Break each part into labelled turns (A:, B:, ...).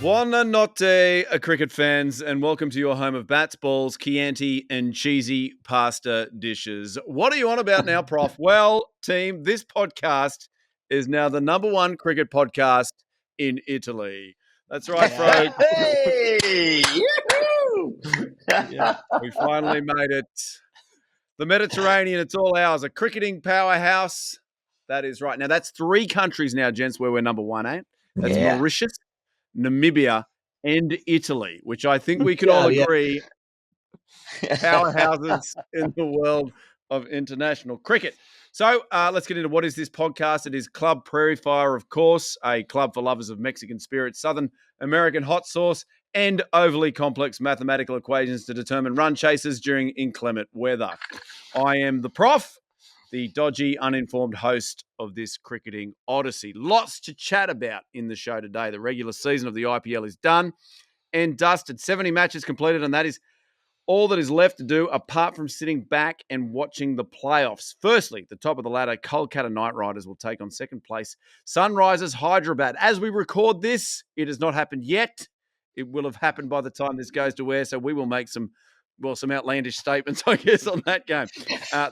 A: Buona notte, cricket fans, and welcome to your home of bats, balls, Chianti, and cheesy pasta dishes. What are you on about now, Prof? Well, team, this podcast is now the number one cricket podcast in Italy. That's right, folks.
B: Hey!
A: Yeah, we finally made it. The Mediterranean, it's all ours. A cricketing powerhouse. That is right. Now, that's three countries now, gents, where we're number one, eh? That's Mauritius, Namibia, and Italy, which I think we can all agree powerhouses in the world of international cricket. So let's get into what is this podcast. It is Club Prairie Fire, of course, a club for lovers of Mexican spirits, Southern American hot sauce, and overly complex mathematical equations to determine run chases during inclement weather. I am the Prof, the dodgy, uninformed host of this cricketing odyssey. Lots to chat about in the show today. The regular season of the IPL is done and dusted. 70 matches completed, and that is all that is left to do apart from sitting back and watching the playoffs. Firstly, the top of the ladder, Kolkata Knight Riders will take on second place Sunrisers Hyderabad. As we record this, it has not happened yet. It will have happened by the time this goes to air, so we will make some outlandish statements, I guess, on that game.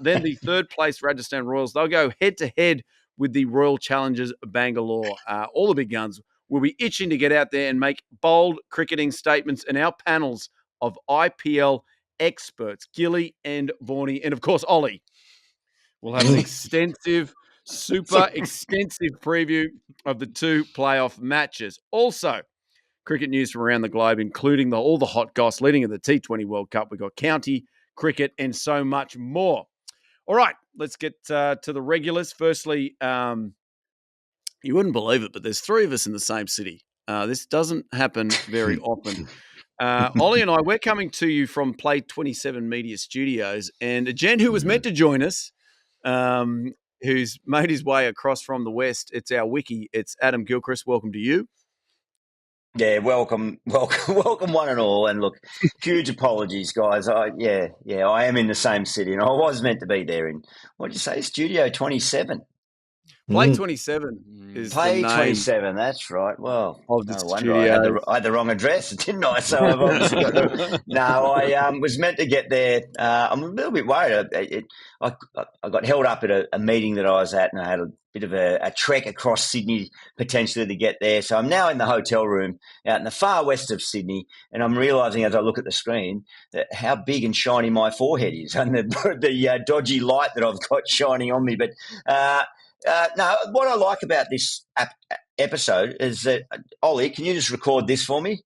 A: Then the third place Rajasthan Royals, they'll go head-to-head with the Royal Challengers Bangalore. All the big guns will be itching to get out there and make bold cricketing statements in our panels of IPL experts, Gilly and Vaughany, and, of course, Ollie. We'll have an super extensive preview of the two playoff matches. Also, cricket news from around the globe, including all the hot goss leading to the T20 World Cup. We've got county cricket and so much more. All right, let's get to the regulars. Firstly, you wouldn't believe it, but there's three of us in the same city. This doesn't happen very often. Ollie and I, we're coming to you from Play 27 Media Studios, and a gent who was meant to join us, who's made his way across from the West, it's our wiki. It's Adam Gilchrist. Welcome to you.
B: Yeah, welcome one and all. And look, huge apologies, guys. I am in the same city, and I was meant to be there in, what did you say, Studio 27?
A: Play 27 is
B: Play
A: the name
B: 27, that's right. Well,
A: of the
B: no wonder
A: studio.
B: I had the wrong address, didn't I? So I've obviously got the... No, I was meant to get there. I'm a little bit worried. I got held up at a meeting that I was at, and I had a bit of a trek across Sydney potentially to get there. So I'm now in the hotel room out in the far west of Sydney, and I'm realising as I look at the screen that how big and shiny my forehead is and the dodgy light that I've got shining on me. But no, what I like about this episode is that, Ollie, can you just record this for me?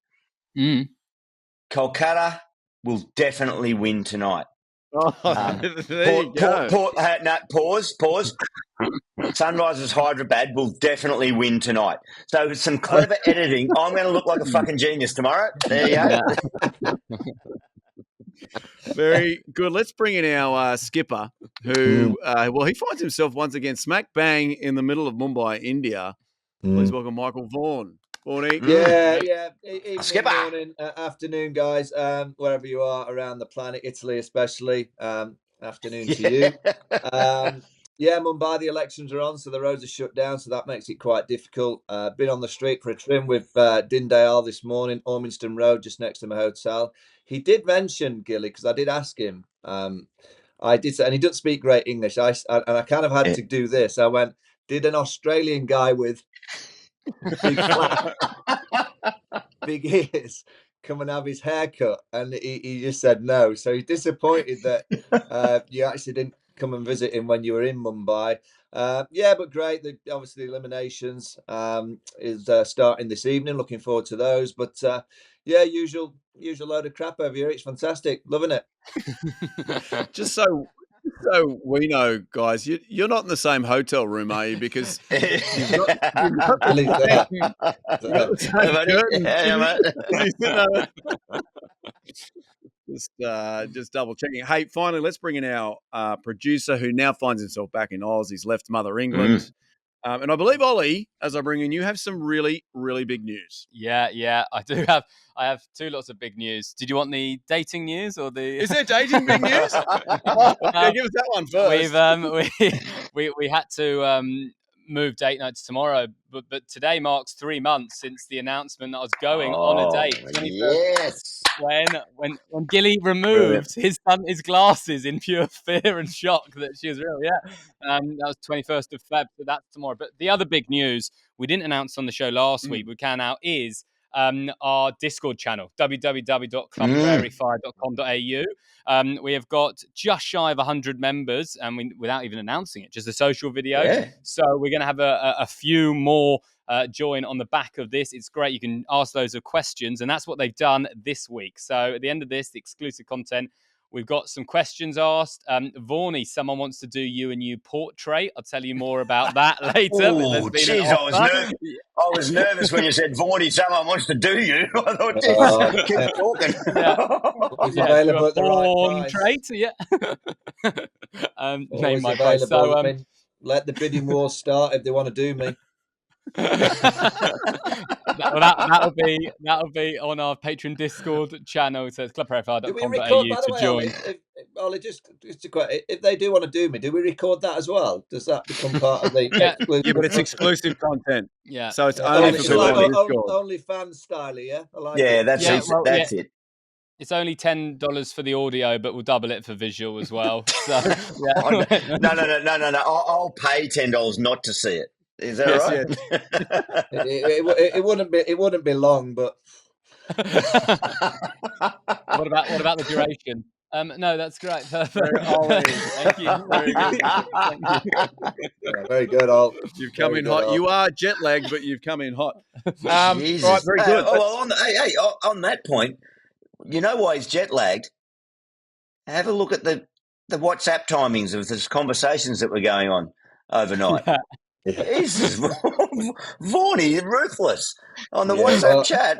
B: Kolkata will definitely win tonight.
A: There you go.
B: Pause. Sunrisers Hyderabad will definitely win tonight. So with some clever editing, I'm going to look like a fucking genius tomorrow. There you go.
A: Very good. Let's bring in our skipper, who, he finds himself once again smack bang in the middle of Mumbai, India. Please welcome Michael Vaughan. Vaughany.
C: Yeah. Evening,
B: Skipper.
C: morning, afternoon, guys. Wherever you are around the planet, Italy especially. Afternoon to you. Mumbai, the elections are on, so the roads are shut down, so that makes it quite difficult. Been on the street for a trim with Dindayal this morning, Ormingston Road, just next to my hotel. He did mention, Gilly, because I did ask him. I did say, and he doesn't speak great English. I kind of had to do this. I went, did an Australian guy with big flat, big ears come and have his hair cut? And he just said no. So he's disappointed that you actually didn't come and visit him when you were in Mumbai. But great. Obviously, the eliminations is starting this evening. Looking forward to those. But usual load of crap over here. It's fantastic. Loving it.
A: Just so we know, guys, you're not in the same hotel room, are you? Because you've got just double checking. Hey, finally, let's bring in our producer, who now finds himself back in Oz. He's left Mother England. And I believe, Ollie, as I bring in, you have some really, really big news.
D: Yeah, I do have. I have two lots of big news. Did you want the dating news or the?
A: Is there dating big news? Give us that one first.
D: We had to move date night to tomorrow, but today marks 3 months since the announcement that I was going on a date. 21st,
B: Yes.
D: when Gilly removed his glasses in pure fear and shock that she was real. Yeah, that was 21st of Feb, so that's tomorrow. But the other big news we didn't announce on the show last week, we can now, is our Discord channel, www.clubprairiefire.com.au. We have got just shy of 100 members, and without even announcing it, just a social video.
B: Yeah.
D: So we're going to have a few more join on the back of this. It's great. You can ask loads of questions, and that's what they've done this week. So at the end of this, the exclusive content, we've got some questions asked. Vaughany, someone wants to do you and you portrait. I'll tell you more about that later.
B: Oh, jeez, I was nervous when you said, Vaughny, someone wants to do you. I thought, geez, keep talking.
C: It's available at the right price.
D: Yeah.
C: Name my price. So, I mean, let the bidding war start if they want to do me.
D: That'll be on our Patreon Discord channel. So it's clubprairiefire.com.au to join.
C: Ollie, just a question. If they do want to do me, do we record that as well? Does that become part of the exclusive?
A: Yeah, but it's exclusive content.
D: Yeah.
A: So it's only for people on Discord.
C: Only fan style, yeah? I like
B: that's it.
D: It's only $10 for the audio, but we'll double it for visual as well. So,
B: No. I'll pay $10 not to see it. Is that right?
C: Yeah. It wouldn't be long, but
D: what about the duration? No, that's great. Perfect. Thank you. Very good. Thank you.
C: Yeah, very good, Al.
A: You've come in hot. You are jet lagged, but you've come in hot.
B: Right,
A: very good.
B: On that point, you know why he's jet lagged? Have a look at the WhatsApp timings of these conversations that were going on overnight. Jesus, Vaughany, ruthless on the WhatsApp chat.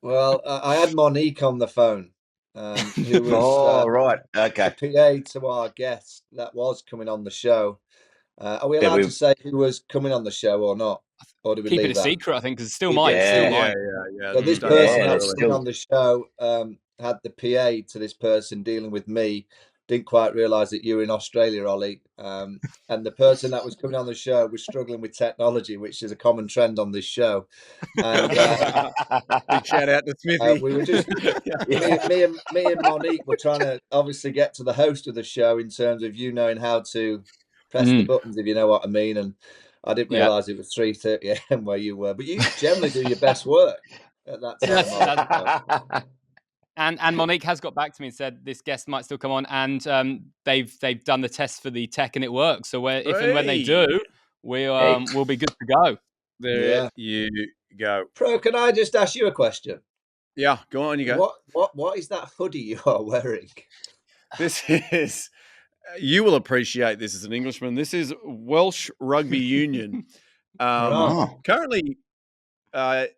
C: Well, I had Monique on the phone. Who was
B: right, okay,
C: the PA to our guest that was coming on the show. Are we allowed to say who was coming on the show or not? Or do we
D: keep
C: leave
D: it a secret? I think because it's still mine.
A: Yeah.
C: So this person that's coming on the show had the PA to this person dealing with me. Didn't quite realise that you were in Australia, Ollie. And the person that was coming on the show was struggling with technology, which is a common trend on this show. And
A: big shout out to Smithy.
C: We were just me and Monique were trying to obviously get to the host of the show in terms of you knowing how to press the buttons, if you know what I mean. And I didn't realise it was 3:30 a.m. where you were, but you generally do your best work at that time.
D: And Monique has got back to me and said this guest might still come on, and they've done the test for the tech and it works. So if and when they do, we'll be good to go.
A: There you go.
C: Pro, can I just ask you a question?
A: Yeah, go on. You go.
C: What is that hoodie you are wearing?
A: This is. You will appreciate this as an Englishman. This is Welsh Rugby Union. Currently.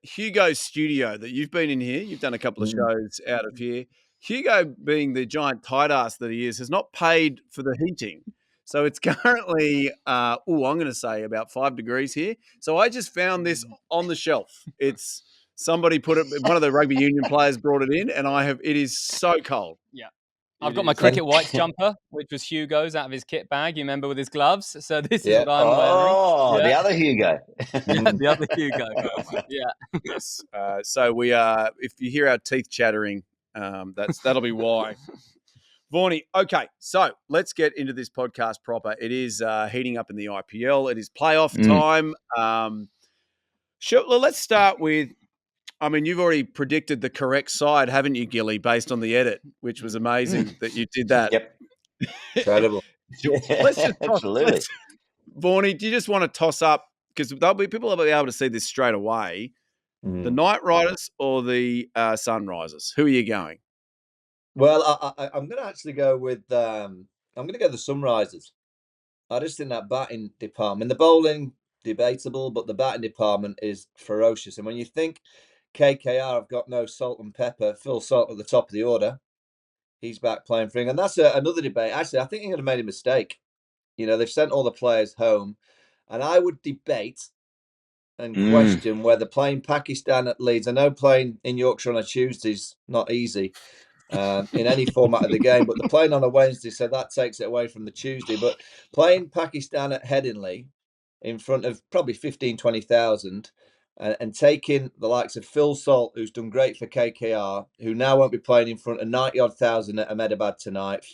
A: Hugo's studio that you've been in here, you've done a couple of shows out of here. Hugo, being the giant tight ass that he is, has not paid for the heating. So it's currently, I'm going to say about 5 degrees here. So I just found this on the shelf. It's somebody put it, one of the rugby union players brought it in, and it is so cold.
D: Yeah. I've got my cricket whites jumper, which was Hugo's out of his kit bag, you remember, with his gloves. So this is what I'm wearing.
B: Oh, the other Hugo.
D: The other Hugo. Yeah.
A: Yes. So we are, if you hear our teeth chattering, that'll be why. Vaughany, okay, so let's get into this podcast proper. It is heating up in the IPL. It is playoff time. Let's start with, I mean, you've already predicted the correct side, haven't you, Gilly, based on the edit, which was amazing that you did that.
B: Yep.
C: Incredible.
A: Let's just
B: absolutely.
A: Vaughany, do you just want to toss up, because people will be able to see this straight away, the Knight Riders or the Sunrisers? Who are you going?
C: Well, I'm going to actually go with, I'm going to go the Sunrisers. I just think that batting department, the bowling, debatable, but the batting department is ferocious. And when you think KKR have got no salt and pepper, Phil Salt at the top of the order, he's back playing for England. That's another debate. Actually, I think England have made a mistake. You know, they've sent all the players home. And I would debate and question whether playing Pakistan at Leeds, I know playing in Yorkshire on a Tuesday is not easy in any format of the game, but the playing on a Wednesday, so that takes it away from the Tuesday. But playing Pakistan at Headingley in front of probably 15, 20,000 and taking the likes of Phil Salt, who's done great for KKR, who now won't be playing in front of 90-odd thousand at Ahmedabad tonight.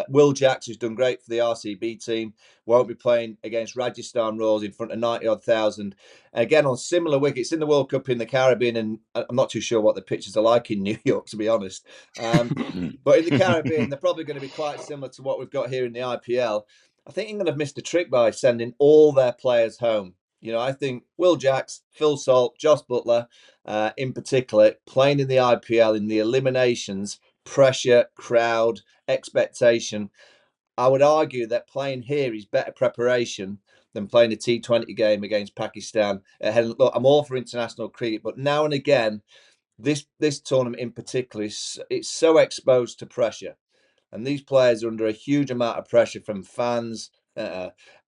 C: Will Jacks, who's done great for the RCB team, won't be playing against Rajasthan Royals in front of 90-odd thousand. Again, on similar wickets in the World Cup in the Caribbean, and I'm not too sure what the pitches are like in New York, to be honest. But in the Caribbean, they're probably going to be quite similar to what we've got here in the IPL. I think England have missed a trick by sending all their players home. I think Will Jacks, Phil Salt, Josh Butler, in particular, playing in the IPL in the eliminations, pressure, crowd, expectation. I would argue that playing here is better preparation than playing a T20 game against Pakistan. Look, I'm all for international cricket, but now and again, this tournament in particular, it's so exposed to pressure. And these players are under a huge amount of pressure from fans,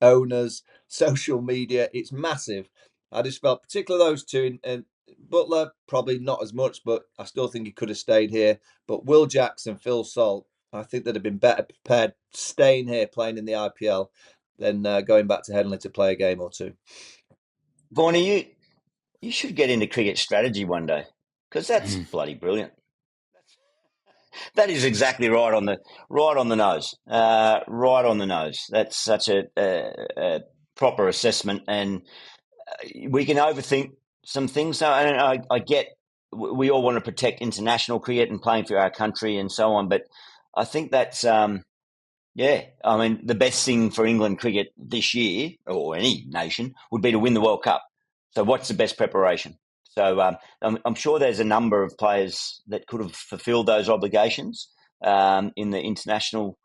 C: owners, social media. It's massive. I just felt, particularly those two, and Butler probably not as much, but I still think he could have stayed here. But Will Jackson, Phil Salt, I think they'd have been better prepared staying here playing in the IPL than going back to Headingley to play a game or two.
B: Vaughany, you should get into cricket strategy one day, because that's bloody brilliant. That is exactly right on the nose. Right on the nose. That's such a proper assessment, and we can overthink some things. And I get we all want to protect international cricket and playing for our country and so on, but I think that's the best thing for England cricket this year, or any nation, would be to win the World Cup. So what's the best preparation? So I'm sure there's a number of players that could have fulfilled those obligations in the international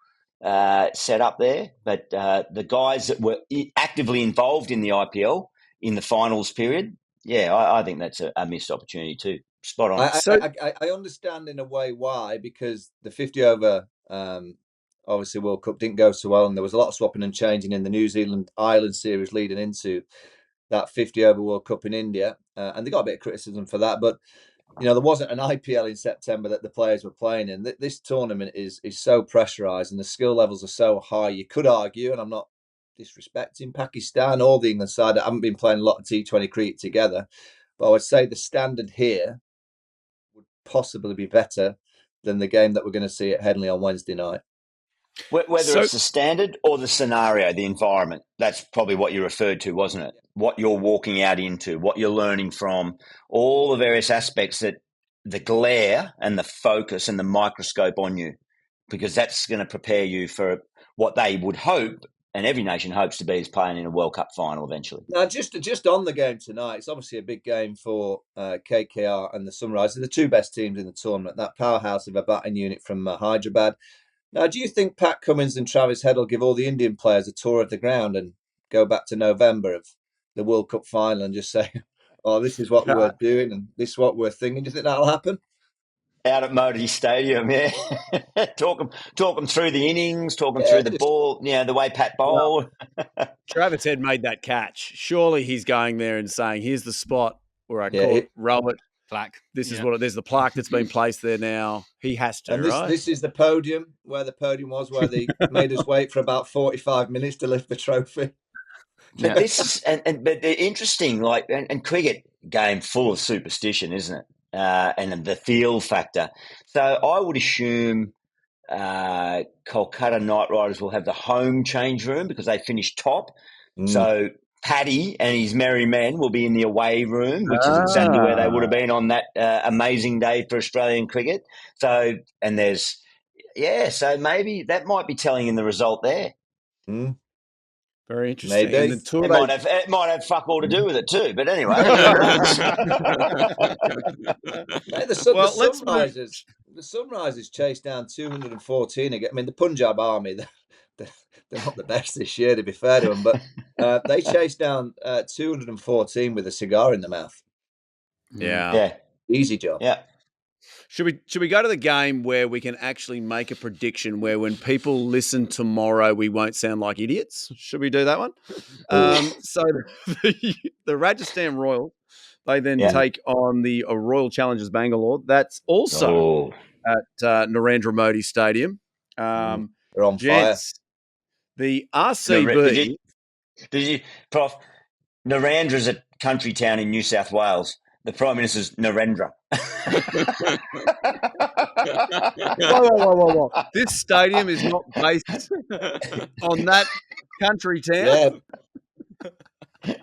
B: setup there. But the guys that were actively involved in the IPL in the finals period, I think that's a missed opportunity too. Spot on.
C: I understand in a way why, because the 50 over obviously World Cup didn't go so well, and there was a lot of swapping and changing in the New Zealand Ireland series leading into that 50 over World Cup in India, and they got a bit of criticism for that. But there wasn't an IPL in September that the players were playing in. This tournament is so pressurised, and the skill levels are so high. You could argue, and I'm not disrespecting Pakistan or the England side, that haven't been playing a lot of T20 cricket together, but I would say the standard here would possibly be better than the game that we're going to see at Headingley on Wednesday night.
B: Whether it's the standard or the scenario, the environment, that's probably what you referred to, wasn't it? What you're walking out into, what you're learning from, all the various aspects, that the glare and the focus and the microscope on you, because that's going to prepare you for what they would hope, and every nation hopes to be, is playing in a World Cup final eventually.
C: Now, just on the game tonight, it's obviously a big game for KKR and the Sunrisers, the two best teams in the tournament, that powerhouse of a batting unit from Hyderabad. Now, do you think Pat Cummins and Travis Head will give all the Indian players a tour of the ground and go back to November of the World Cup final and just say, oh, this is what we're doing and this is what we're thinking? Do you think that'll happen?
B: Out at Modi Stadium, yeah. talk them through the innings, talk them through the ball, the way Pat bowled.
A: Travis Head made that catch. Surely he's going there and saying, here's the spot where I caught Robert.
D: Plaque.
A: This is there's the plaque that's been placed there now. He has to,
C: and this is the podium, where they made us wait for about 45 minutes to lift the trophy.
B: But this is, but they're interesting, and cricket game full of superstition, isn't it? And the feel factor. So I would assume Kolkata Knight Riders will have the home change room because they finished top. So Paddy and his merry men will be in the away room, which is exactly where they would have been on that amazing day for Australian cricket. So, and there's, so maybe that might be telling in the result there.
A: Very interesting.
C: Maybe.
A: And the tour
B: it might have fuck all to do with it too, but anyway.
C: The Sunrisers chased down 214 again. I mean, the Punjab Army, they're not the best this year, to be fair to them, but they chased down 214 with a cigar in the mouth.
A: Yeah.
C: Easy job.
B: Yeah.
A: Should we go to the game where we can actually make a prediction where when people listen tomorrow, we won't sound like idiots? Should we do that one? So the Rajasthan Royals, they then take on the Royal Challengers Bangalore. That's also at Narendra Modi Stadium.
C: They're on fire.
A: The RCB...
B: Did you, Prof, Narandra's a country town in New South Wales. The Prime Minister's Narendra.
A: Whoa. This stadium is not based on that country town.
C: Yeah.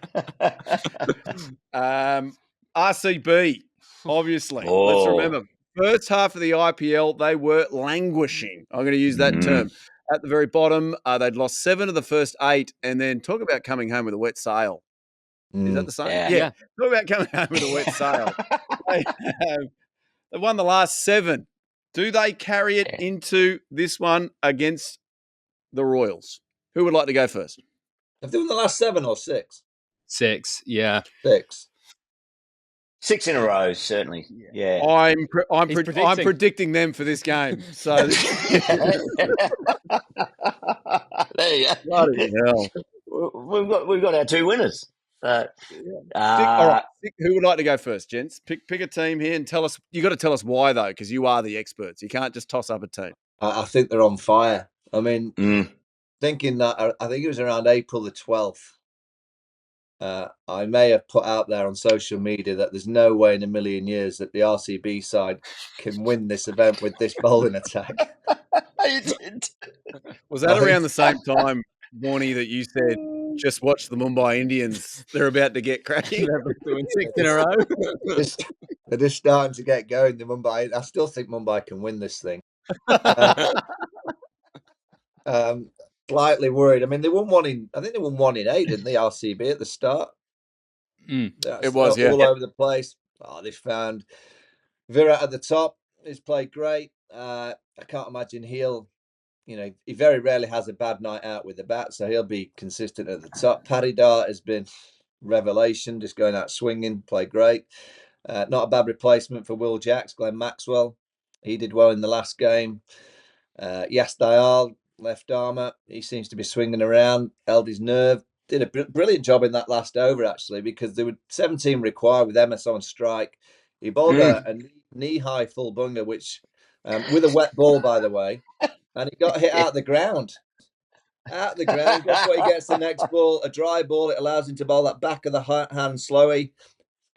A: RCB, obviously.
B: Oh.
A: Let's remember, first half of the IPL, they were languishing. I'm going to use that term. At the very bottom, they'd lost 7 of the first 8, and then talk about coming home with a wet sail. Is that the same?
B: Yeah.
A: Talk about coming home with a wet sail. They won the last 7. Do they carry it into this one against the Royals? Who would like to go first?
C: Have they won the last 7 or 6?
D: 6, yeah.
C: 6.
B: 6 in a row, certainly. Yeah.
A: I'm predicting them for this game. So
B: there you go.
A: bloody hell.
B: We've got our 2 winners. So,
A: all right. Who would like to go first, gents? Pick a team here and tell us. You got to tell us why though, because you are the experts. You can't just toss up a team.
C: I think they're on fire. I mean, thinking that I think it was around April the 12th. I may have put out there on social media that there's no way in a million years that the RCB side can win this event with this bowling attack.
A: Was that around the same time, Vaughany, that you said, just watch the Mumbai Indians? They're about to get cracking.
D: They're doing 6 in a row.
C: They're just starting to get going. The Mumbai. I still think Mumbai can win this thing. Slightly worried. I mean, they won 1 in. I think they won 1 in 8, didn't they? RCB at the start.
A: It was, yeah,
C: all over the place. They found Virat at the top. He's played great. I can't imagine he very rarely has a bad night out with the bat, so he'll be consistent at the top. Paridar has been revelation, just going out swinging, played great. Not a bad replacement for Will Jacks, Glenn Maxwell. He did well in the last game. Yas Dayal, left armour, he seems to be swinging around, held his nerve. Did a brilliant job in that last over, actually, because there were 17 required with MS on strike. He bowled a knee-high full bunger, which, with a wet ball, by the way, and he got hit out the ground. Out the ground. Guess what? He gets the next ball, a dry ball. It allows him to bowl that back of the hand slowly,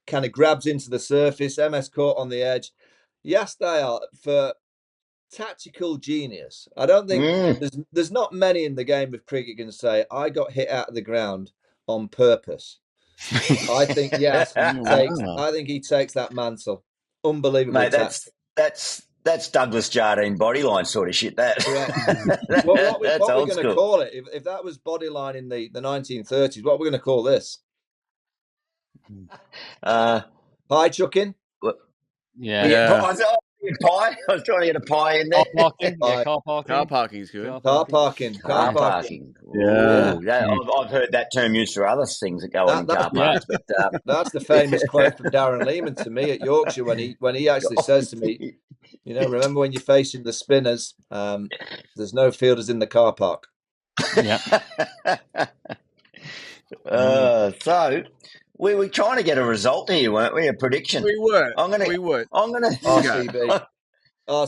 C: kind of grabs into the surface. MS caught on the edge. Yes, they are for tactical genius. I don't think there's not many in the game of cricket can say I got hit out of the ground on purpose. I think I think he takes that mantle. Unbelievable,
B: mate. That's Douglas Jardine bodyline sort of shit. That.
C: What we're going to call it? If that was bodyline in the 1930s, what are we going to call this? Pie chucking.
D: Yeah.
B: Pie. I was trying to get a pie in there.
D: Car parking. Yeah, car parking.
A: Car parking is good.
C: Car parking.
A: Yeah.
B: I've heard that term used for other things that go on in car parks. But,
C: that's the famous quote from Darren Lehman to me at Yorkshire when he actually says to me, remember when you're facing the spinners, there's no fielders in the car park.
D: Yeah.
B: So we were trying to get a result here, weren't we? A prediction.
A: We were.
C: RCB.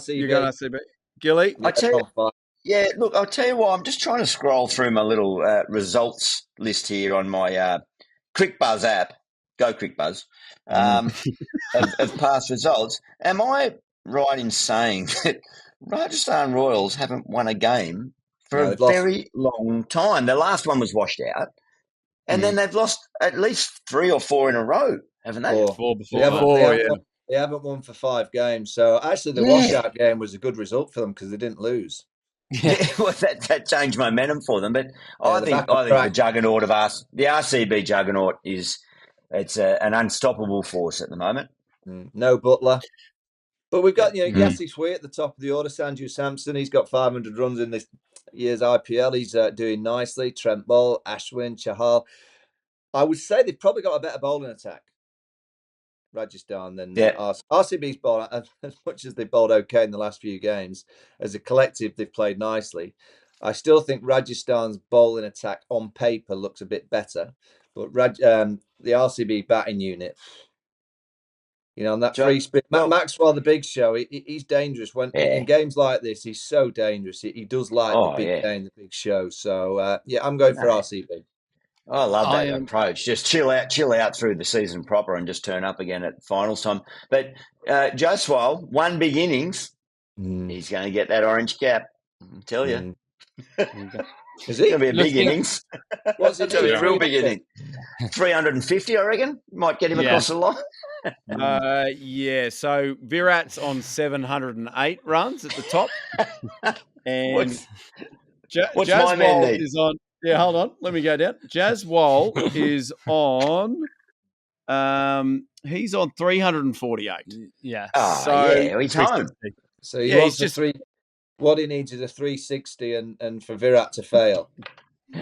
A: You're going RCB. Gilly?
B: I'll tell you what, I'm just trying to scroll through my little results list here on my CrickBuzz app. Go CrickBuzz. Of past results. Am I right in saying that Rajasthan Royals haven't won a game for a very long time? The last one was washed out. And then they've lost at least 3 or 4 in a row, haven't they?
D: 4 before.
C: They haven't won for 5 games. So actually, the washout game was a good result for them because they didn't lose.
B: Well, that changed momentum for them. But I think the juggernaut of the RCB juggernaut it's an unstoppable force at the moment.
C: No Butler. But we've got, Yassi Sweet at the top of the order. Sanju Samson, he's got 500 runs in this year's IPL. He's doing nicely. Trent Bolt, Ashwin, Chahal. I would say they've probably got a better bowling attack, Rajasthan, than RCB's bowling. As much as they've bowled okay in the last few games, as a collective, they've played nicely. I still think Rajasthan's bowling attack on paper looks a bit better. But the RCB batting unit, on that free spin. Maxwell, the big show, he's dangerous. When in games like this, he's so dangerous. He does like the big game, the big show. So, I'm going for RCB.
B: I love that approach. Just chill out through the season proper and just turn up again at finals time. But Joswal, one big innings, he's going to get that orange cap. I'll tell you.
C: Is it
B: going to be a big innings?
C: What's it?
B: It's going to be a real big inning. 350, I reckon. Might get him across the line.
A: Yeah, so Virat's on 708 runs at the top. And
B: what's
A: Jazz
B: my man
A: Wall
B: need?
A: is on. Yeah, hold on. Let me go down. Jazz Wall is on. He's on 348.
D: Yeah.
B: He's home.
C: So he wants just three. What he needs is a 360, and for Virat to fail.
A: Yeah,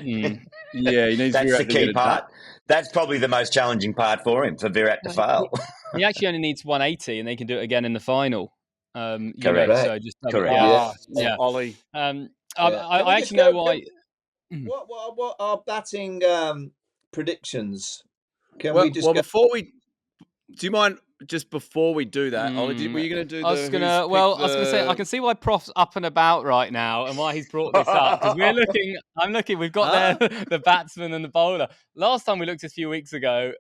A: he needs.
B: That's
A: Virat
B: the key part. That's probably the most challenging part for him, for Virat to fail.
D: He actually only needs 180, and they can do it again in the final.
B: Correct.
D: So just
B: correct.
A: Ollie.
D: I actually know why.
C: What are batting predictions?
A: Before we, do you mind just before we do that, Ollie? Were you going to do?
D: I was going to say I can see why Prof's up and about right now and why he's brought this up because I'm looking. We've got the batsman and the bowler. Last time we looked a few weeks ago,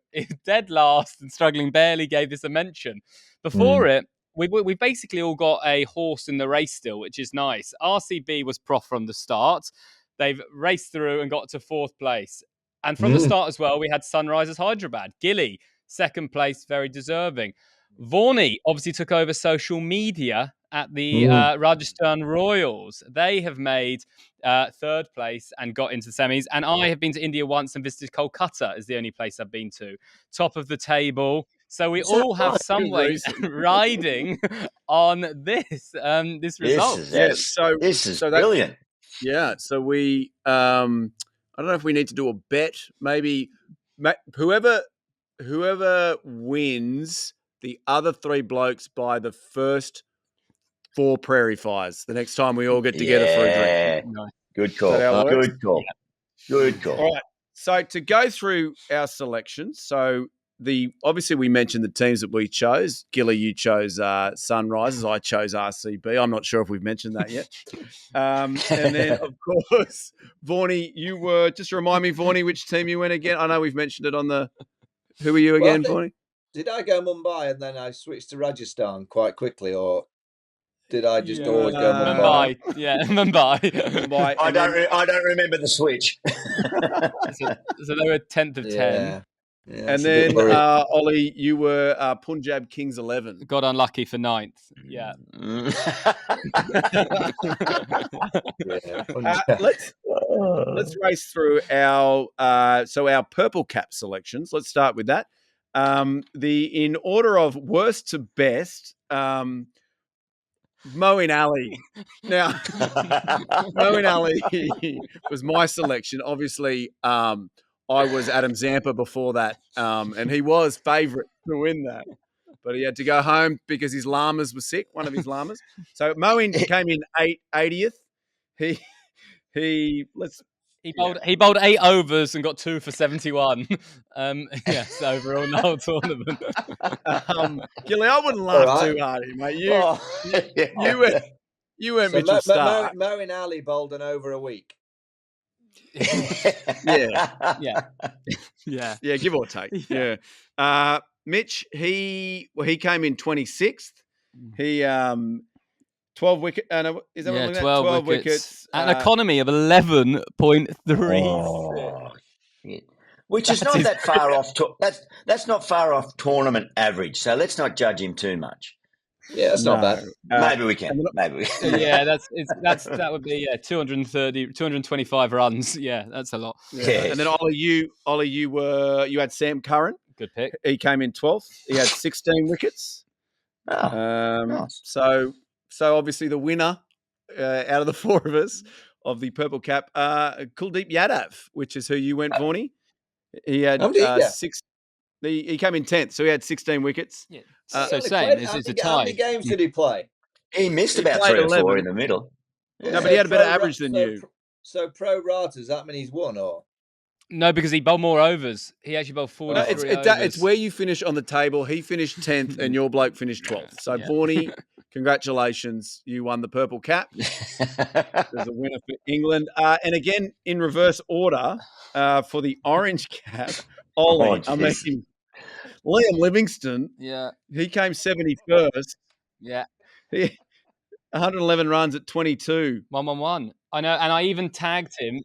D: dead last and struggling barely gave this a mention. Before it. We basically all got a horse in the race still, which is nice. RCB was Prof from the start. They've raced through and got to 4th place. And from the start as well, we had Sunrisers Hyderabad. Gilly, 2nd place, very deserving. Vaughany obviously took over social media at the Rajasthan Royals. They have made 3rd place and got into the semis. And I have been to India once and visited Kolkata is the only place I've been to. Top of the table. So we all have some way riding on this result.
B: This is brilliant.
A: Yeah. So we, I don't know if we need to do a bet. Maybe whoever wins the other 3 blokes by the first 4 Prairie Fires. The next time we all get together for a drink.
B: Good call. Good call. Good call.
A: All right. So to go through our selections, obviously we mentioned the teams that we chose. Gilly, you chose Sunrisers. I chose RCB. I'm not sure if we've mentioned that yet. And then, of course, Vaughany, you were, just remind me, Vaughany, which team you went again? I know we've mentioned it on the, who were you again, Vaughany?
C: Did I go Mumbai and then I switched to Rajasthan quite quickly, or did I just always go Mumbai?
D: Yeah, Mumbai.
B: I don't remember the switch.
D: So they were 10th of 10.
C: Yeah,
A: and then, Ollie, you were Punjab Kings 11.
D: Got unlucky for 9th. Yeah.
A: Let's race through our purple cap selections. Let's start with that. In order of worst to best, Moeen Ali. Now, Moeen Ali was my selection. Obviously, I was Adam Zampa before that, and he was favourite to win that. But he had to go home because his llamas were sick, one of his llamas. So Moeen came in 80th. He
D: bowled 8 overs and got 2 for 71. Yes, overall the whole tournament.
A: Gilly, I wouldn't laugh too hard here, mate. You went
C: so
A: Mitchell Stark.
C: Moeen Ali bowled an over a week.
A: Yeah, give or take. Yeah. Mitch, he came in 26th. He 12 wicket. Is that what I'm looking at? 12 wickets.
D: An economy of 11.3.
B: Oh, which is not that far off. That's not far off tournament average. So let's not judge him too much.
C: Yeah, that's not bad.
B: Maybe we can.
D: Yeah, that would be 225 runs. Yeah, that's a lot.
A: Yeah. Yes. And then Ollie, you had Sam Curran.
D: Good pick.
A: He came in 12th. He had 16 wickets.
B: Nice.
A: So obviously the winner out of the 4 of us of the purple cap, Kuldeep Yadav, which is who you went, Vaughany. He had 6. He came in 10th, so he had 16 wickets.
D: Yeah. So same. It's a tie.
C: How many games did he play?
B: He missed about 3 or 4 in the middle.
A: Yeah. No, but he had a better average than you.
C: So pro rata, does that mean he's won, or?
D: No, because he bowled more overs. He actually bowled 43 overs.
A: It's where you finish on the table. He finished 10th and your bloke finished 12th. So Vaughany, Congratulations, you won the purple cap. There's a winner for England. And again, in reverse order, for the orange cap, Ollie,
B: jeez.
A: Liam Livingston,
D: Yeah.
A: he came 71st.
D: Yeah.
A: 111 runs at 22.
D: 1-1-1. I know, and I even tagged him,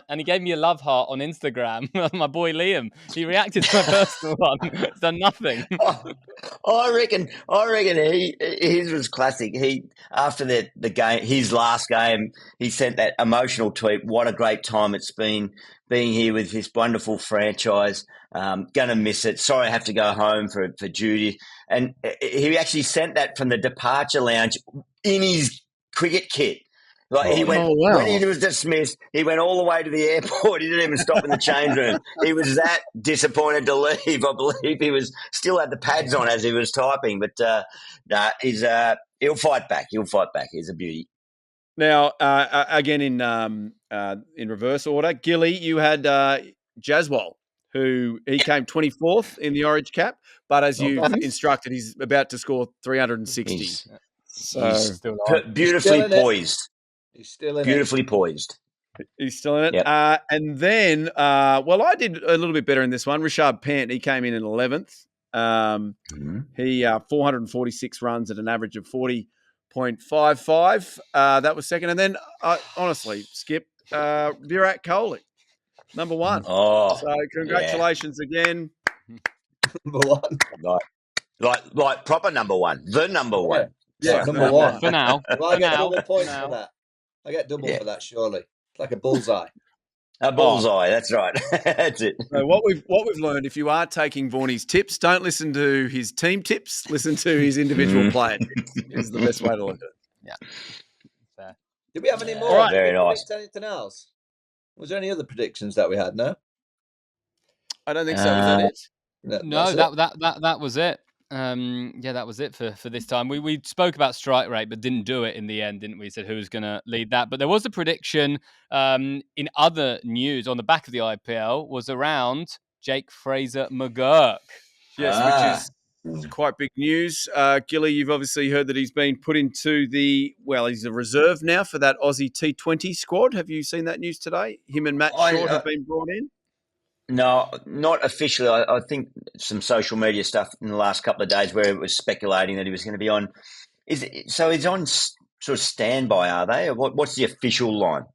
D: and he gave me a love heart on Instagram. My boy Liam, he reacted to my personal one. He's done nothing.
B: I reckon his was classic. He after the game, his last game, he sent that emotional tweet. What a great time it's been being here with this wonderful franchise. Gonna miss it. Sorry, I have to go home for duty. And he actually sent that from the departure lounge in his cricket kit. Like he went when he was dismissed, he went all the way to the airport. He didn't even stop in the change room. He was that disappointed to leave. I believe he was still had the pads on as he was typing. But he'll fight back. He'll fight back. He's a beauty.
A: Now, again in reverse order, Gilly, you had Jaswal, who he came 24th in the orange cap, but as you've instructed, he's about to score 360.
B: He's
D: still
B: beautifully poised.
C: He's still in
B: beautifully poised.
A: He's still in it.
B: Yep.
A: And then, I did a little bit better in this one. Richard Pant, he came in 11th. He 446 runs at an average of 40.55. That was second. And then, honestly, Skip, Virat Kohli, number one.
B: Oh,
A: so congratulations again.
C: Number one.
B: Like proper number one. The number one.
C: Yeah, number one.
D: For now.
C: Well, I get double points for that. I get double for that, surely. It's like a bullseye.
B: A bullseye, that's right. That's it.
A: So what we've learned, if you are taking Vaughany's tips, don't listen to his team tips. Listen to his individual player tips. Is the best way to look at it.
D: Yeah. Fair.
C: Did we have any more?
B: All right, very nice.
C: Anything else? Was there any other predictions that we had? No.
A: I don't think so. Was that it?
D: No, that was it. That was it for this time. We spoke about strike rate, but didn't do it in the end, didn't we? Said who was going to lead that. But there was a prediction in other news on the back of the IPL was around Jake Fraser-McGurk.
A: Yes, which is quite big news. Gilly, you've obviously heard that he's been put into he's a reserve now for that Aussie T20 squad. Have you seen that news today? Him and Matt Short have been brought in.
B: No, not officially. I think some social media stuff in the last couple of days where it was speculating that he was going to be on. So he's on sort of standby, are they? Or what's the official line?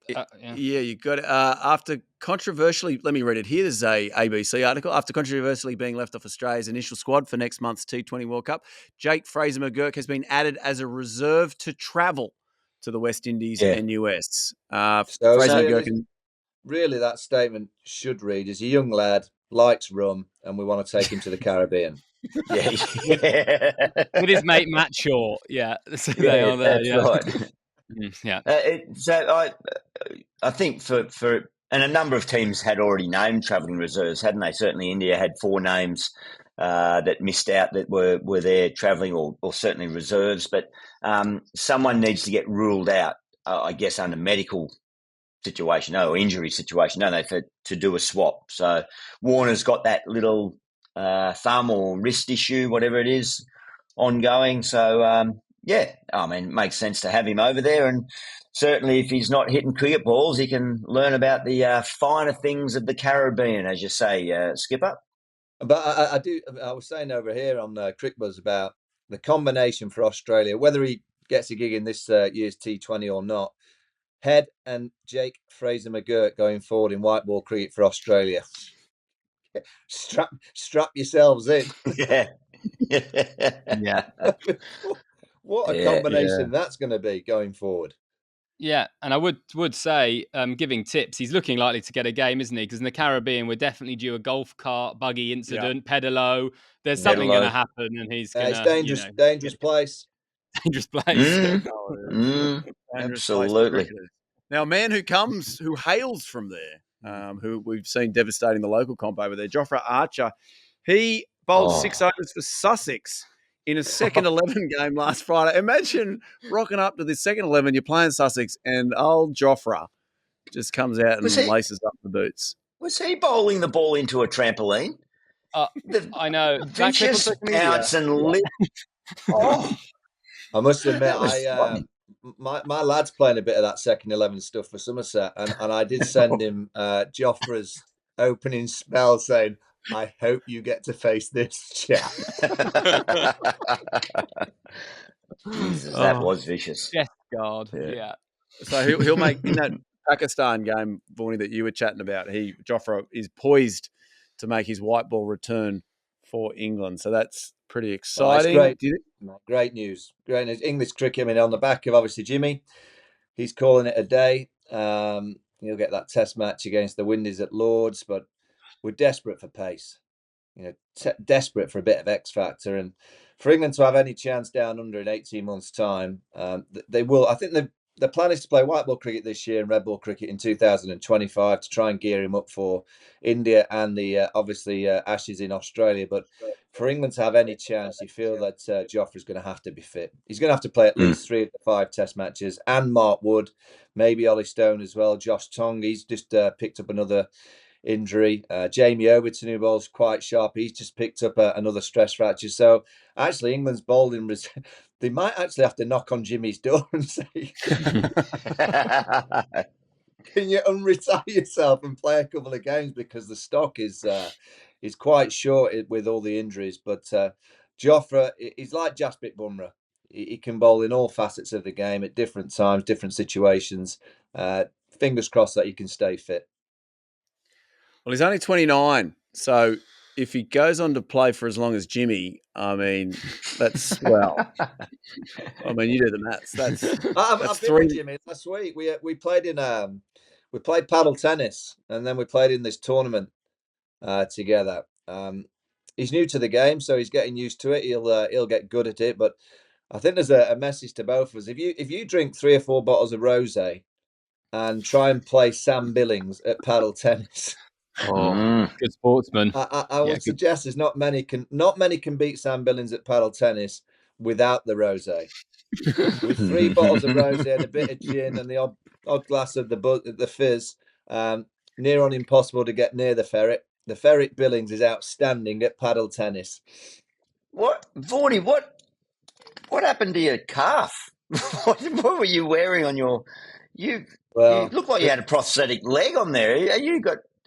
A: Yeah, you got it. After controversially, let me read it here. There's a ABC article. After controversially being left off Australia's initial squad for next month's T20 World Cup, Jake Fraser-McGurk has been added as a reserve to travel to the West Indies and US. Fraser-McGurk.
C: Really, that statement should read, is a young lad, likes rum, and we want to take him to the Caribbean.
D: With his mate Matt Shaw. Yeah. So they are there.
B: That's right. So I think for and a number of teams had already named travelling reserves, hadn't they? Certainly India had 4 names that missed out that were there travelling or certainly reserves. But someone needs to get ruled out, I guess, under medical situation, or injury situation, don't they, to do a swap. So Warner's got that little thumb or wrist issue, whatever it is, ongoing. So, it makes sense to have him over there. And certainly if he's not hitting cricket balls, he can learn about the finer things of the Caribbean, as you say, Skipper.
C: But I was saying over here on CrickBuzz about the combination for Australia, whether he gets a gig in this year's T20 or not. Head and Jake Fraser-McGurk going forward in white ball cricket for Australia. Strap yourselves in.
B: Yeah.
C: What a combination that's going to be going forward.
D: Yeah, and I would say, giving tips, he's looking likely to get a game, isn't he? Because in the Caribbean, we're definitely due a golf cart buggy incident, pedalo. There's something going to happen, and he's going to.
C: It's dangerous place.
D: Dangerous place.
B: Absolutely.
A: Now, a man who hails from there, who we've seen devastating the local comp over there, Jofra Archer, he bowled 6 overs for Sussex in a second 11 game last Friday. Imagine rocking up to this second 11, you're playing Sussex, and old Jofra just comes out and laces up the boots.
B: Was he bowling the ball into a trampoline?
D: I know.
B: Vicious bounce and lip. Oh,
C: I must admit,
B: that was fun.
C: my lad's playing a bit of that second 11 stuff for Somerset, and I did send him Jofra's opening spell saying, "I hope you get to face this chap."
B: Jesus, that was vicious.
D: Death guard.
B: Yeah.
D: Yeah.
A: So he'll make in that Pakistan game, Vaughany, that you were chatting about. Jofra is poised to make his white ball return for England. So that's pretty
C: Oh, it's
A: exciting.
C: great. Great news. Great news. English cricket, I mean, on the back of obviously Jimmy, he's calling it a day. He'll get that test match against the Windies at Lords, but we're desperate for pace. Desperate for a bit of X factor, and for England to have any chance down under in 18 months' time, they will. I think the plan is to play white ball cricket this year and red ball cricket in 2025 to try and gear him up for India and the obviously Ashes in Australia. But for England to have any chance, you feel that Jofra's going to have to be fit. He's going to have to play at least 3 of the 5 test matches, and Mark Wood, maybe Ollie Stone as well. Josh Tong, he's just picked up another injury. Jamie Overton, who bowls quite sharp, he's just picked up another stress fracture. So actually, England's bowling they might actually have to knock on Jimmy's door and say, "Can you unretire yourself and play a couple of games?" Because the stock is quite short with all the injuries. But Jofra, he's like Jasprit Bumrah. He can bowl in all facets of the game at different times, different situations. Fingers crossed that he can stay fit.
A: Well, he's only 29, so if he goes on to play for as long as Jimmy, I mean, that's I mean, you do the maths. That's
C: I've been
A: 3.
C: with Jimmy last week. We played in we played paddle tennis, and then we played in this tournament together. He's new to the game, so he's getting used to it. He'll get good at it. But I think there's a message to both of us. If you drink 3 or 4 bottles of rosé and try and play Sam Billings at paddle tennis.
D: Oh, good sportsman.
C: I would suggest there's not many can beat Sam Billings at paddle tennis without the rosé. With 3 bottles of rosé and a bit of gin and the odd glass of the fizz, near on impossible to get near the ferret. The ferret Billings is outstanding at paddle tennis.
B: What, Vaughany? What happened to your calf? What were you wearing on your? You look like you had a prosthetic leg on there.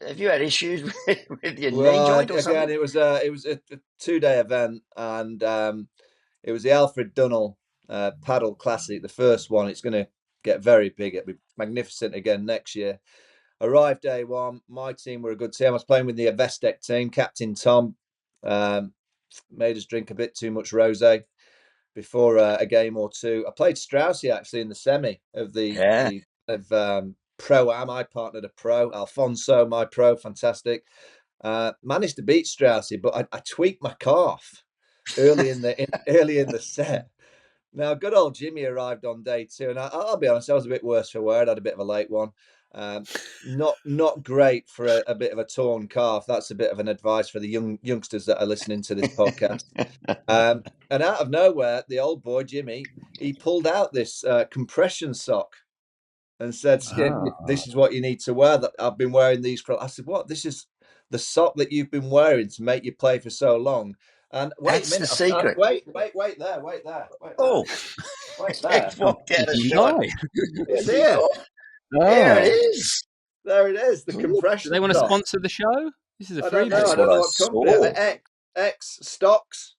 B: Have you had issues with your knee joint or something?
C: Again, it was a 2-day event, and it was the Alfred Dunnell Paddle Classic, the first one. It's going to get very big. It'll be magnificent again next year. Arrived day one. My team were a good team. I was playing with the Investec team. Captain Tom made us drink a bit too much rosé before a game or two. I played Straussy actually in the semi of the Pro-Am. I partnered a pro. Alfonso, my pro, fantastic. Managed to beat Straussy, but I tweaked my calf early in the set. Now, good old Jimmy arrived on day 2, and I'll be honest, I was a bit worse for wear. I had a bit of a late one. Not great for a bit of a torn calf. That's a bit of an advice for the youngsters that are listening to this podcast. And out of nowhere, the old boy Jimmy, he pulled out this compression sock and said, "Skip, this is what you need to wear. That I've been wearing these for." I said, "What? This is the sock that you've been wearing to make you play for so long?" And
B: That's the secret.
C: Wait there.
B: Oh,
C: wait there.
B: Walked out a shot.
C: There.
B: There it is.
C: There it is. The compression.
D: Do they want to sponsor the show? This is a freebie.
C: I don't know what company. X Stokes.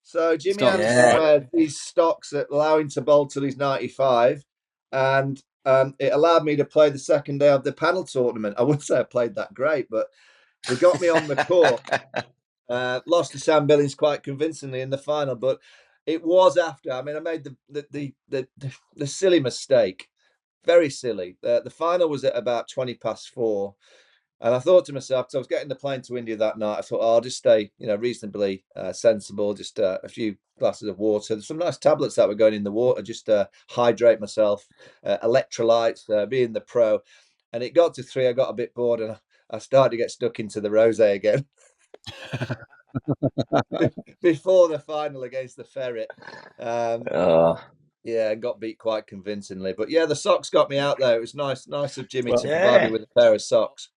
C: So Jimmy had these stocks that allow him to bowl till he's 95, and it allowed me to play the second day of the panel tournament. I wouldn't say I played that great, but they got me on the court. Lost to Sam Billings quite convincingly in the final, but it was after. I mean, I made the silly mistake, very silly. The final was at about 4:20, and I thought to myself, because I was getting the plane to India that night, I thought, I'll just stay, reasonably sensible, just a few glasses of water. There's some nice tablets that were going in the water, just to hydrate myself, electrolytes, being the pro. And it got to 3, I got a bit bored, and I started to get stuck into the rosé again. Before the final against the ferret. Yeah, got beat quite convincingly. But yeah, the socks got me out there. It was nice of Jimmy to provide me with a pair of socks.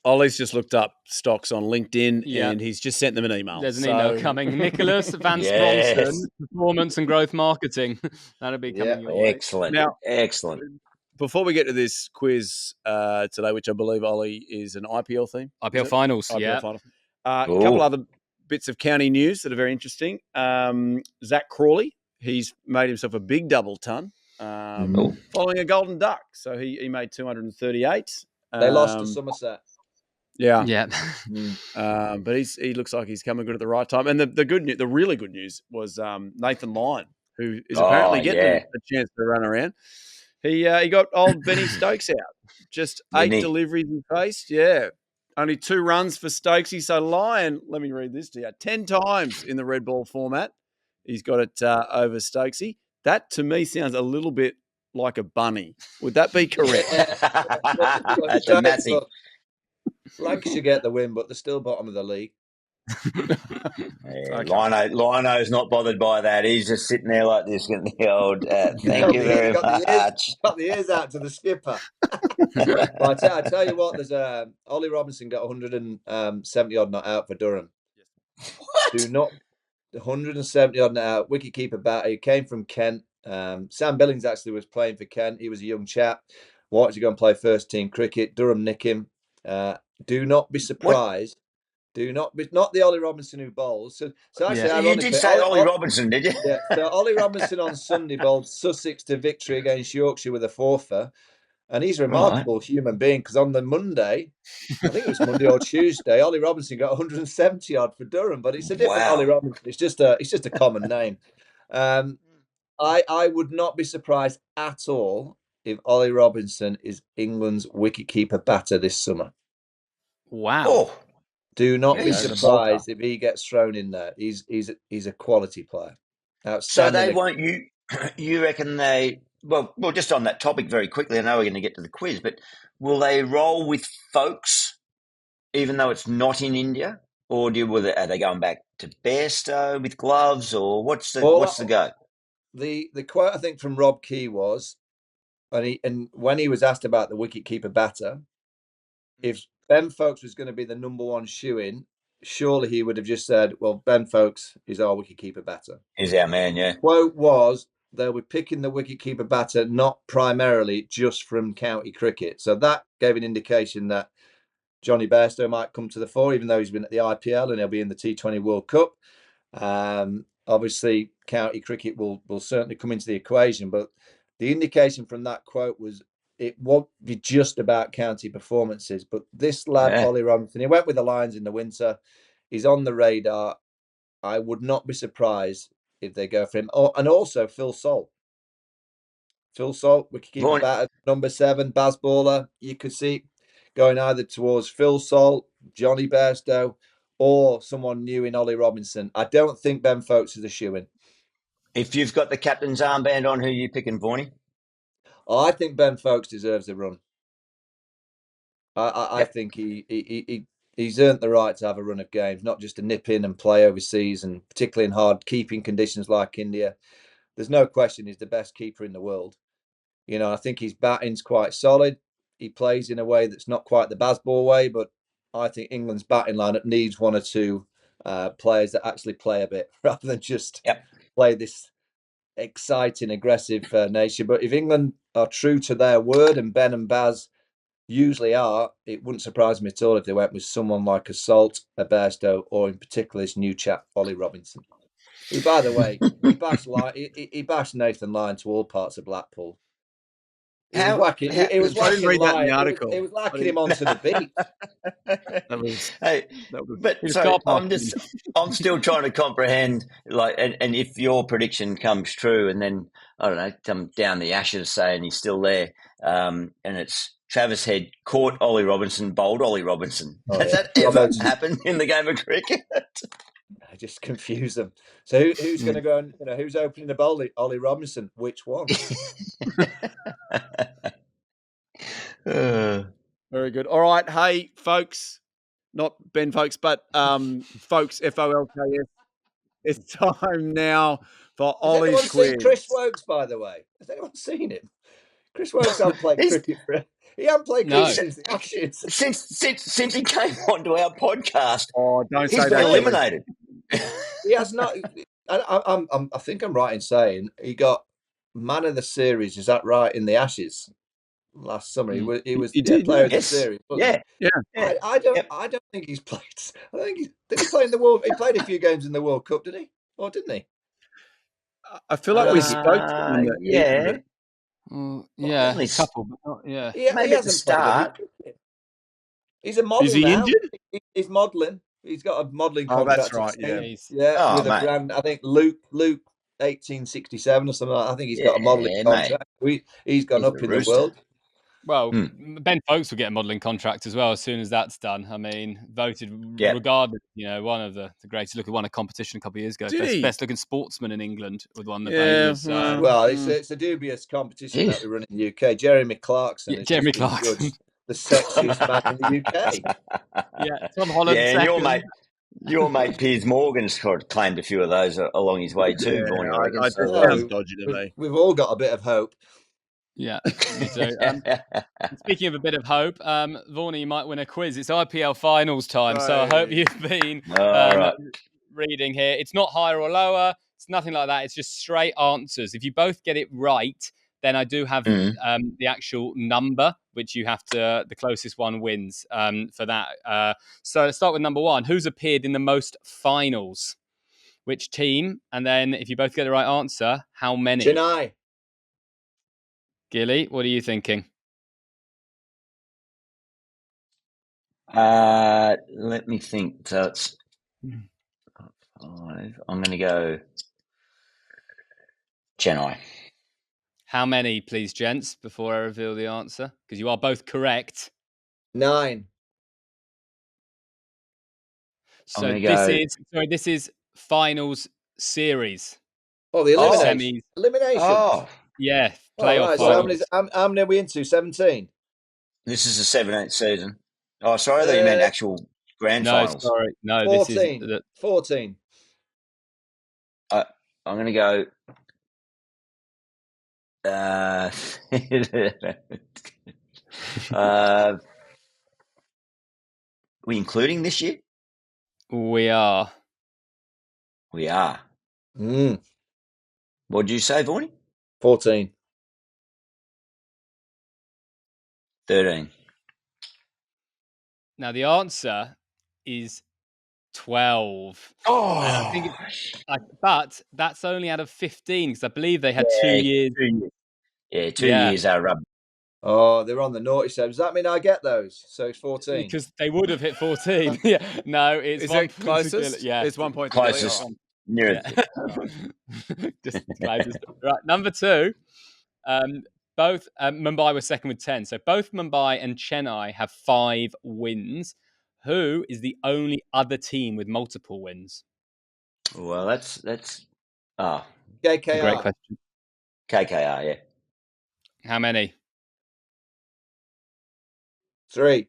A: Ollie's just looked up Stokes on LinkedIn
D: Yeah.
A: and he's just sent them an email.
D: There's an email coming. Nicholas Van
B: Yes.
D: Spronson, Performance and Growth Marketing. That'll be coming your way.
B: Excellent.
A: Now,
B: excellent.
A: Before we get to this quiz today, which I believe, Ollie, is an IPL theme.
D: IPL finals,
A: IPL final. A
B: Ooh.
A: couple other bits of county news that are very interesting. Zach Crawley, he's made himself a big double ton following a golden duck. So he made 238.
C: They lost to Somerset.
A: Yeah.
D: Yeah.
A: But he looks like he's coming good at the right time. And the good news, the really good news was Nathan Lyon, who is apparently getting a chance to run around. He got old Benny Stokes out. Just 8 deliveries he faced. Yeah. Only 2 runs for Stokesy. So Lyon, let me read this to you, 10 times in the red ball format. He's got it over Stokesy. That to me sounds a little bit like a bunny. Would that be correct?
B: That's a massive.
C: Lancashire get the win, but they're still bottom of the league.
B: Okay. Lino's not bothered by that. He's just sitting there like this, getting the old. Thank you very much.
C: Got the ears out to the skipper. Well, I tell you what, there's Ollie Robinson got 170 odd not out for Durham.
B: What?
C: 170 odd not out. Wicketkeeper batter. He came from Kent. Sam Billings actually was playing for Kent. He was a young chap. Wanted to go and play first team cricket. Durham nick him. Do not be surprised. Not the Ollie Robinson who bowls. So actually,
B: you did say Ollie Robinson, did you?
C: Yeah. So Ollie Robinson on Sunday bowled Sussex to victory against Yorkshire with a 4-for, and he's a remarkable human being because on the Monday, I think it was Monday or Tuesday, Ollie Robinson got 170 odd for Durham, but it's a different Ollie Robinson. It's just a common name. I would not be surprised at all if Ollie Robinson is England's wicketkeeper batter this summer.
D: Wow.
B: Oh.
C: Do not be surprised if he gets thrown in there. He's a quality player.
B: So they won't. You reckon they? Well, just on that topic very quickly. I know we're going to get to the quiz, but will they roll with Folks, even though it's not in India, or are they going back to Bairstow with gloves, or what's the go?
C: The quote I think from Rob Key was, and when he was asked about the wicketkeeper batter, if Ben Folks was going to be the number one shoe-in, surely he would have just said, well, Ben Folks is our wicketkeeper batter.
B: He's our man, yeah.
C: Quote was, they'll be picking the wicketkeeper batter not primarily just from county cricket. So that gave an indication that Johnny Bairstow might come to the fore, even though he's been at the IPL and he'll be in the T20 World Cup. Obviously, county cricket will certainly come into the equation, but the indication from that quote was it won't be just about county performances. But this lad, Ollie Robinson, he went with the Lions in the winter. He's on the radar. I would not be surprised if they go for him. Oh, and also Phil Salt. Phil Salt, wicketkeeper batter, number 7, Baz Bowler. You could see going either towards Phil Salt, Johnny Bairstow, or someone new in Ollie Robinson. I don't think Ben Folks is a shoo-in.
B: If you've got the captain's armband on, who are you picking, Vaughany?
C: I think Ben Folks deserves a run. I think he's earned the right to have a run of games, not just to nip in and play overseas, and particularly in hard keeping conditions like India. There's no question he's the best keeper in the world. You know, I think his batting's quite solid. He plays in a way that's not quite the Bazball way, but I think England's batting lineup needs 1 or 2 players that actually play a bit rather than just play this exciting, aggressive nature. But if England are true to their word, and Ben and Baz usually are, it wouldn't surprise me at all if they went with someone like a Salt, a Bairstow, or in particular this new chap, Ollie Robinson. Who, by the way, he bashed Nathan Lyon to all parts of Blackpool. It was whacking him onto the beach.
B: I'm still trying to comprehend, and if your prediction comes true, and then I don't know, come down the Ashes saying he's still there, and it's Travis Head caught Ollie Robinson, bowled Ollie Robinson. Has that ever happened in the game of cricket?
C: I just confuse them. So who's going to go and who's opening the bowl? Ollie Robinson. Which one?
A: Very good. All right. Hey, folks, not Ben Folks, but folks, Folks. It's time now for Ollie's quiz.
C: Seen Chris Wokes, by the way? Has anyone seen him? Chris Woakes hasn't played cricket for. He hasn't played cricket since the Ashes.
B: Since he came onto our podcast,
A: Oh, don't
B: he's
A: say
B: been
A: that. Gilly.
B: eliminated.
C: He has not. I think I'm right in saying he got man of the series. Is that right? In the Ashes last summer, he was
A: did,
C: player of the
B: Yes.
C: series. Wasn't
B: Yeah.
C: he? I don't think he's played. I think did he play in the World? He played a few games in the World Cup, did he? Or didn't he?
A: I feel like we spoke to him in the
B: Yeah.
D: Yeah,
B: Only
D: a couple, but not, yeah.
C: He
B: Maybe at the
C: hasn't played any
B: start.
C: cricket. He's a model
A: Is he
C: now.
A: injured?
C: He's modelling. He's got a modelling
A: Oh, that's
C: contract.
A: right.
C: Yeah,
B: Oh,
C: with a
B: mate.
C: brand. I think Luke 1867 or something like that. I think he's got a modelling
B: Yeah,
C: contract. He's gone
B: He's
C: up
B: a
C: in
B: rooster.
C: the world.
D: Well, Ben Folks will get a modelling contract as well as soon as that's done. I mean, voted regarded, one of the greatest. Look, won a competition a couple of years ago. Best looking sportsman in England with one of the babies. So.
C: Well, it's a dubious competition that we run in the UK. Jeremy Clarkson is
D: Jeremy
C: just
D: Clarkson,
C: judged the sexiest man in the UK.
D: Yeah, Tom Holland.
B: Yeah,
D: second.
B: and your mate Piers Morgan's claimed a few of those along his way too. Vaughany, I reckon.
A: It sounds dodgy to me.
C: We've all got a bit of hope.
D: Yeah, me too. Speaking of a bit of hope, Vaughany, you might win a quiz. It's IPL finals time, so I hope you've been reading here. It's not higher or lower. It's nothing like that. It's just straight answers. If you both get it right, then I do have the actual number, which you have to, the closest one wins for that. So let's start with number one. Who's appeared in the most finals? Which team? And then if you both get the right answer, how many?
C: Chennai.
D: Gilly, what are you thinking?
B: Let me think. So it's 5. I'm going to go Chennai.
D: How many, please, gents, before I reveal the answer? Because you are both correct.
C: 9.
D: So this is finals series.
C: Oh, the elimination. Elimination.
B: Oh.
D: Yeah, playoff.
C: So how many are we into? 17?
B: This is the 17th season. Oh, sorry, I thought you meant actual grand finals.
D: Sorry. No,
C: 14.
D: This is
C: 14.
B: I'm going to go. We including this year?
D: We are.
B: We are. What did you say, Vaughany?
C: 14.
B: 13.
D: Now the answer is 12.
B: Oh,
D: and I think but that's only out of 15 because I believe they had 2 years.
B: 2 years out of rugby.
C: Oh, they're on the naughty side. Does that mean I get those? So it's 14.
D: Because they would have hit 14. No, it's
A: Is it closest?
D: Yeah,
A: It's 1 point.
B: Closest. Near
D: Just closest. Right, number 2. Both Mumbai were second with 10. So both Mumbai and Chennai have 5 wins. Who is the only other team with multiple wins?
B: Well, that's
C: KKR.
D: Great question.
B: KKR, yeah.
D: How many?
C: 3.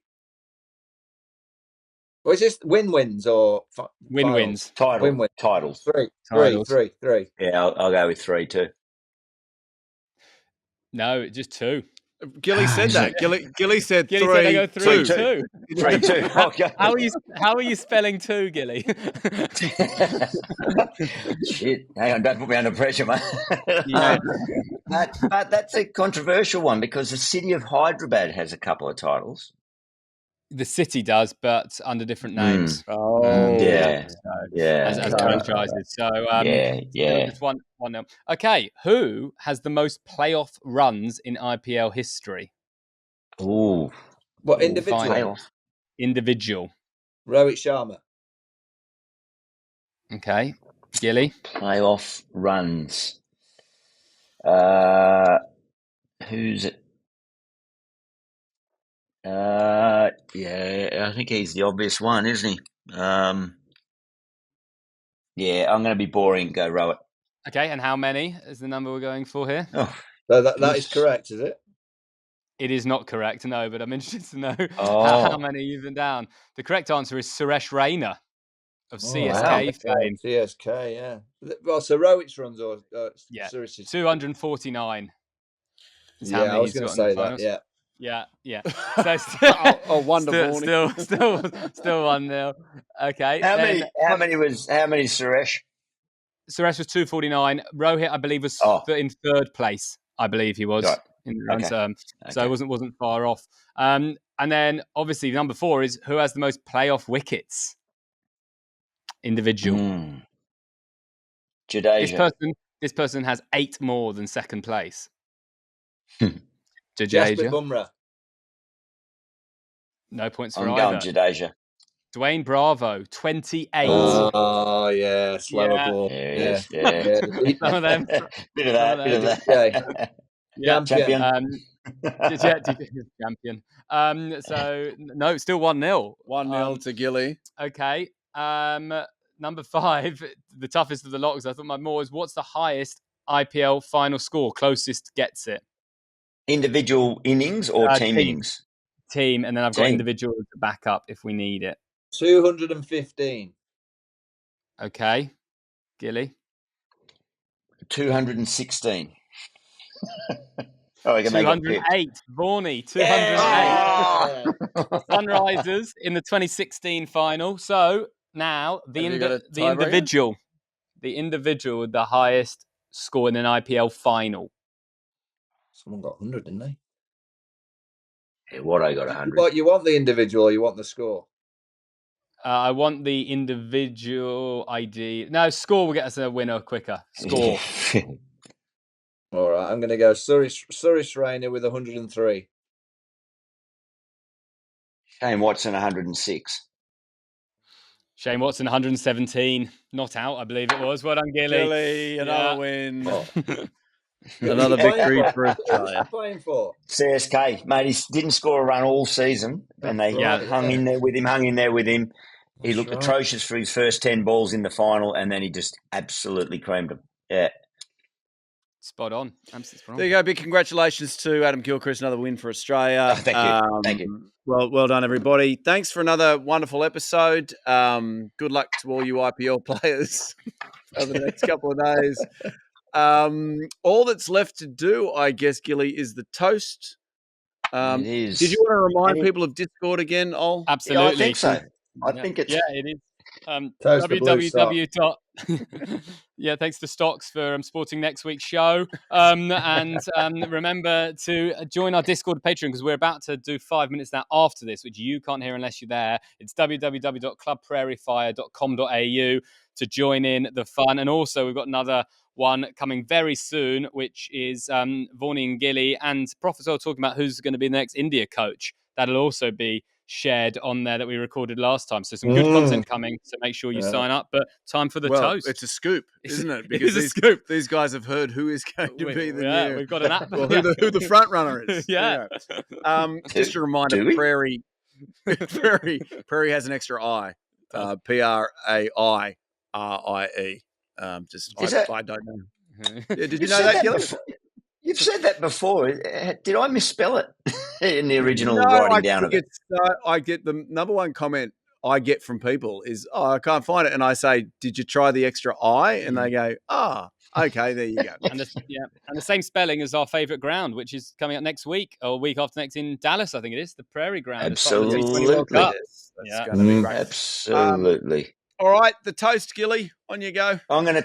C: Well, is this wins or
D: wins?
B: Titles.
C: 3.
B: Yeah, I'll go with 3 too.
D: No, just 2.
A: Gilly said that. Gilly said 3.
D: Said they go 3 2.
B: 3 2. Okay.
D: How are you spelling 2, Gilly?
B: Shit. Hang on, don't put me under pressure, mate.
D: Yeah.
B: But that's a controversial one because the city of Hyderabad has a couple of titles.
D: The city does, but under different names.
B: Yeah.
D: As franchises. So just one now. Okay, who has the most playoff runs in IPL history?
B: Ooh.
C: What, individual?
B: Playoff.
D: Individual.
C: Rohit Sharma.
D: Okay. Gilly?
B: Playoff runs. Who's it? I think he's the obvious one, isn't he? I'm going to be boring. Go Rohit.
D: Okay, and how many is the number we're going for here?
B: Oh,
C: so that is correct, is it?
D: It is not correct, no, but I'm interested to know how many you've been down. The correct answer is Suresh Raina of CSK fame.
C: CSK, yeah. Well, so Rohit's runs or
D: yeah,
C: Suresh's
D: 249. is how many
C: I was
D: he's
C: going
D: got
C: to
D: in the
C: say that.
D: finals.
C: Yeah.
D: Yeah. So still,
A: wonder, Vaughany.
D: still 1-0. Okay.
B: How
D: then
B: many Suresh?
D: Suresh was 249. Rohit, I believe, was
B: Oh,
D: in third place. I believe he was
B: right.
D: in the runs.
B: Okay.
D: So it wasn't far off. And then obviously number 4 is who has the most playoff wickets individual.
B: Jadeja.
D: This person has 8 more than second place.
C: Jasprit
D: Jadeja.
C: Bumrah.
D: No points for
B: I'm
D: either.
B: going Jadeja.
D: Dwayne Bravo, 28.
C: Oh, yeah. Slower ball.
B: There it
C: Yeah.
B: is. Yeah.
D: Some of them.
B: Bit of that.
C: Okay.
D: Yeah.
B: Champion.
D: Champion. So no, still 1-0.
A: 1-0 to Gilly.
D: Okay. Number 5, the toughest of the locks. I thought my more is what's the highest IPL final score? Closest gets it.
B: Individual innings or team
D: Team.
B: innings?
D: Team, and then I've got individual to back up if we need it.
C: 215.
D: Okay. Gilly.
B: 216. Oh, I can make
D: 208. Vaughany, 208.
B: Yeah!
D: Sunrisers in the 2016 final. So now the individual with the highest score in an IPL final.
C: Someone got 100, didn't they?
B: Yeah, what I got 100.
C: What, you want the individual or you want the score?
D: I want the individual ID. No, score will get us a winner quicker. Score.
C: All right, I'm going to go Suresh Raina with 103.
B: Shane Watson 106.
D: Shane Watson 117. Not out, I believe it was. Well done, Gilly.
A: Gilly, another win.
B: Oh.
A: Another victory for Australia.
C: Playing for
B: CSK, mate, he didn't score a run all season, and they hung in there with him. He looked atrocious for his first 10 balls in the final, and then he just absolutely creamed them. Yeah.
D: Spot on. Absolutely spot on.
A: There you go. Big congratulations to Adam Gilchrist. Another win for Australia.
B: Thank you.
A: Well done, everybody. Thanks for another wonderful episode. Good luck to all you IPL players over the next couple of days. All that's left to do, I guess, Gilly, is the toast.
B: It is.
A: Did you want to remind people of Discord again, Ol?
D: Absolutely.
B: Yeah, I think so. I think it's...
D: Yeah, it is.
C: www.
D: Thanks to Stokes for sporting next week's show. And remember to join our Discord Patreon because we're about to do 5 minutes now after this, which you can't hear unless you're there. It's www.clubprairiefire.com.au to join in the fun. And also we've got another one coming very soon, which is Vaughany and Gilly and Prof as well, talking about who's going to be the next India coach. That'll also be shared on there that we recorded last time. So some good content coming. So make sure you sign up. But time for the toast.
A: It's a scoop, isn't it? Because
D: a scoop.
A: These guys have heard who is going to be the new.
D: We've got an app.
A: Well, who the front runner is.
D: Yeah.
A: Just a reminder, Prairie has an extra I. Prairie. I don't know. Yeah, did you know that, Gilly?
B: You've said that before. Did I misspell it in the original writing down of it?
A: I get the number one comment I get from people is, I can't find it. And I say, did you try the extra I? And they go, okay, there you go.
D: And the same spelling as our favourite ground, which is coming up next week or week after next in Dallas, I think it is, the Prairie Ground.
B: Absolutely.
A: That's going to be great.
B: Absolutely.
A: All right, the toast, Gilly, on you go.
B: I'm going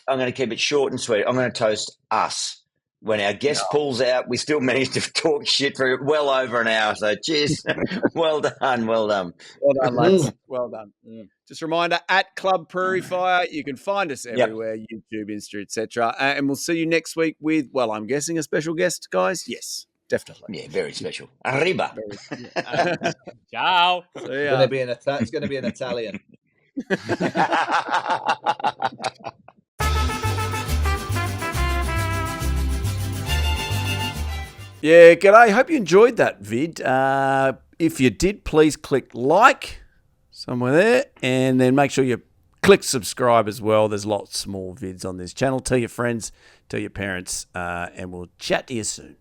B: to keep it short and sweet. I'm going to toast us. When our guest pulls out, we still managed to talk shit for well over an hour. So, cheers. Well done.
A: Well done, lads. Well done. Just a reminder, at Club Prairie Fire, you can find us everywhere, YouTube, Insta, etc. And we'll see you next week with, well, I'm guessing a special guest, guys. Yes, definitely.
B: Yeah, very special. Arriba.
D: Ciao.
C: It's going to be an Italian.
A: Yeah, g'day. Hope you enjoyed that vid. If you did, please click like somewhere there and then make sure you click subscribe as well. There's lots more vids on this channel. Tell your friends, tell your parents, and we'll chat to you soon.